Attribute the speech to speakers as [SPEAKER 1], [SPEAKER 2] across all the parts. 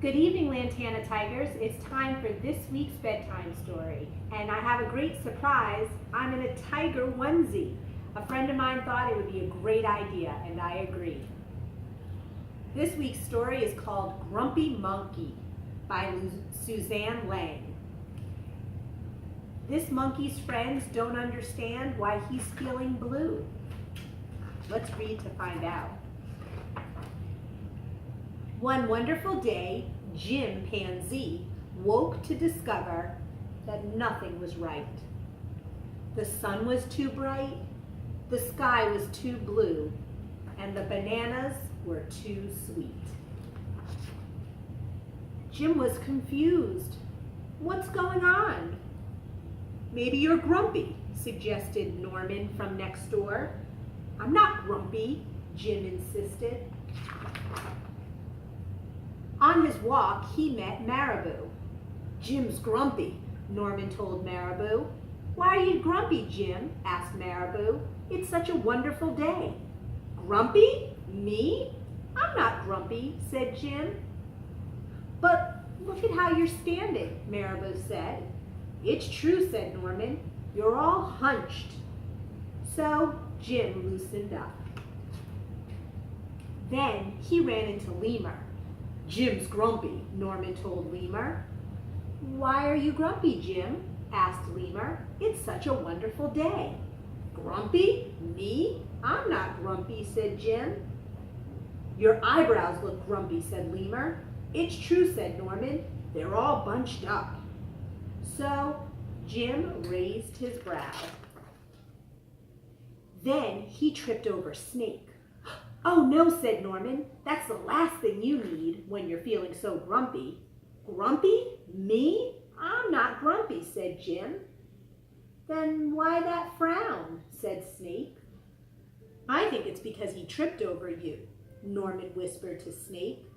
[SPEAKER 1] Good evening, Lantana Tigers. It's time for this week's bedtime story. And I have a great surprise. I'm in a tiger onesie. A friend of mine thought it would be a great idea, and I agreed. This week's story is called Grumpy Monkey by Suzanne Lang. This monkey's friends don't understand why he's feeling blue. Let's read to find out. One wonderful day, Chimpanzee woke to discover that nothing was right. The sun was too bright, the sky was too blue, and the bananas were too sweet. Jim was confused. What's going on? Maybe you're grumpy, suggested Norman from next door. I'm not grumpy, Jim insisted. On his walk, he met Marabou. Jim's grumpy, Norman told Marabou. Why are you grumpy, Jim? Asked Marabou. It's such a wonderful day. Grumpy? Me? I'm not grumpy, said Jim. But look at how you're standing, Marabou said. It's true, said Norman. You're all hunched. So Jim loosened up. Then he ran into Lemur. Jim's grumpy, Norman told Lemur. Why are you grumpy, Jim? Asked Lemur. It's such a wonderful day. Grumpy? Me? I'm not grumpy, said Jim. Your eyebrows look grumpy, said Lemur. It's true, said Norman. They're all bunched up. So Jim raised his brow. Then he tripped over Snake. Oh no, said Norman. That's the last thing you need when you're feeling so grumpy. Grumpy? Me? I'm not grumpy, said Jim. Then why that frown? Said Snake. I think it's because he tripped over you, Norman whispered to Snake.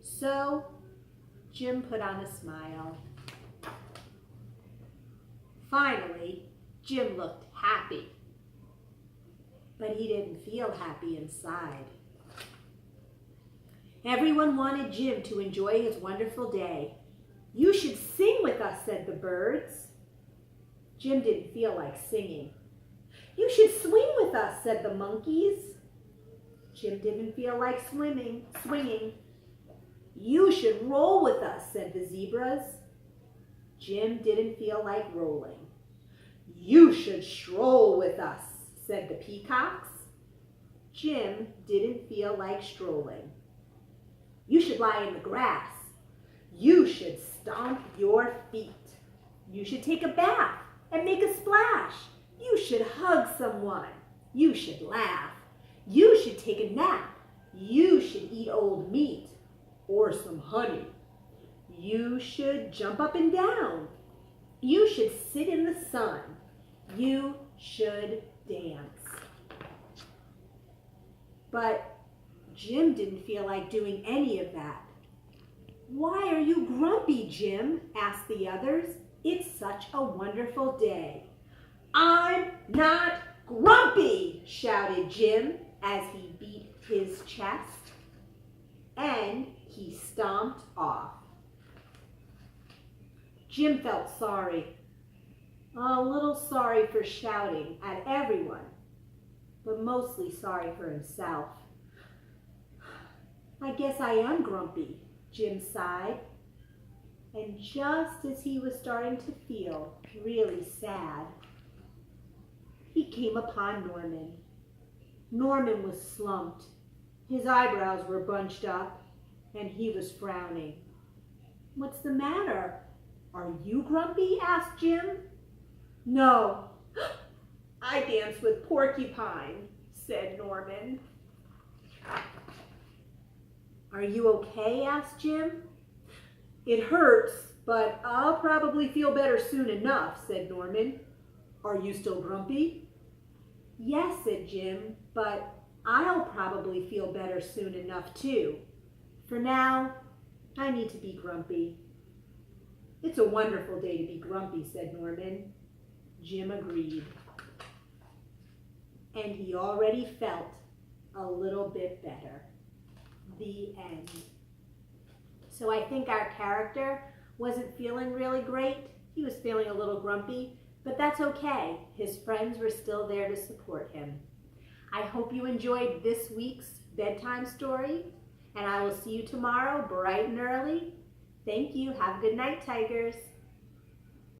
[SPEAKER 1] So Jim put on a smile. Finally, Jim looked happy. But he didn't feel happy inside. Everyone wanted Jim to enjoy his wonderful day. You should sing with us, said the birds. Jim didn't feel like singing. You should swing with us, said the monkeys. Jim didn't feel like swinging. You should roll with us, said the zebras. Jim didn't feel like rolling. You should stroll with us, said the peacocks. Jim didn't feel like strolling. You should lie in the grass. You should stomp your feet. You should take a bath and make a splash. You should hug someone. You should laugh. You should take a nap. You should eat old meat or some honey. You should jump up and down. You should sit in the sun. You should dance. But Jim didn't feel like doing any of that. Why are you grumpy, Jim? Asked the others. It's such a wonderful day. I'm not grumpy, shouted Jim as he beat his chest. And he stomped off. Jim felt sorry. A little sorry for shouting at everyone, but mostly sorry for himself. I guess I am grumpy, Jim sighed. And just as he was starting to feel really sad, he came upon Norman. Norman was slumped. His eyebrows were bunched up, and he was frowning. What's the matter? Are you grumpy? Asked Jim. No, I dance with Porcupine, said Norman. Are you okay? Asked Jim. It hurts, but I'll probably feel better soon enough, said Norman. Are you still grumpy? Yes, said Jim, but I'll probably feel better soon enough too. For now, I need to be grumpy. It's a wonderful day to be grumpy, said Norman. Jim agreed. And he already felt a little bit better. The end. So I think our character wasn't feeling really great. He was feeling a little grumpy, but that's okay. His friends were still there to support him. I hope you enjoyed this week's bedtime story, and I will see you tomorrow bright and early. Thank you. Have a good night, Tigers.